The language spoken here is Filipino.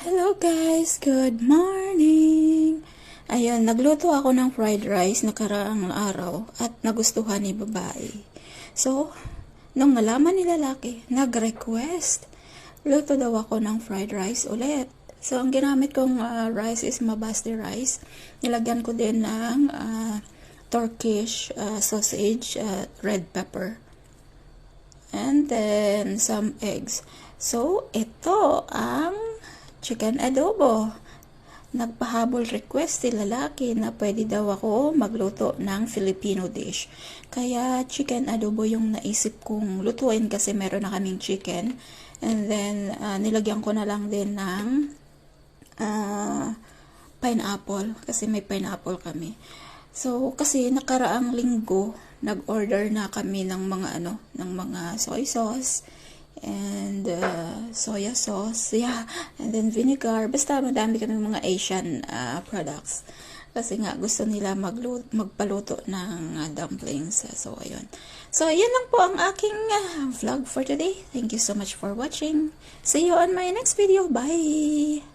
Hello guys! Good morning! Ayun, nagluto ako ng fried rice nakaraang araw at nagustuhan ni babae. So, nung nalaman ni lalaki, nag-request. Luto daw ako ng fried rice ulit. So, ang ginamit kong rice is mabasti rice. Nilagyan ko din ng Turkish sausage, red pepper. And then, some eggs. So, ito ang chicken adobo. Nagpahabol request si lalaki na pwede daw ako magluto ng Filipino dish. Kaya chicken adobo yung naisip kong lutuin kasi meron na kaming chicken. And then, nilagyan ko na lang din ng pineapple kasi may pineapple kami. So, kasi nakaraang linggo, nag-order na kami ng mga soy sauce and soya sauce, and then vinegar. Basta madami kami mga Asian products. Kasi nga gusto nila magpaluto ng dumplings. So, ayun. So, yan lang po ang aking vlog for today. Thank you so much for watching. See you on my next video. Bye!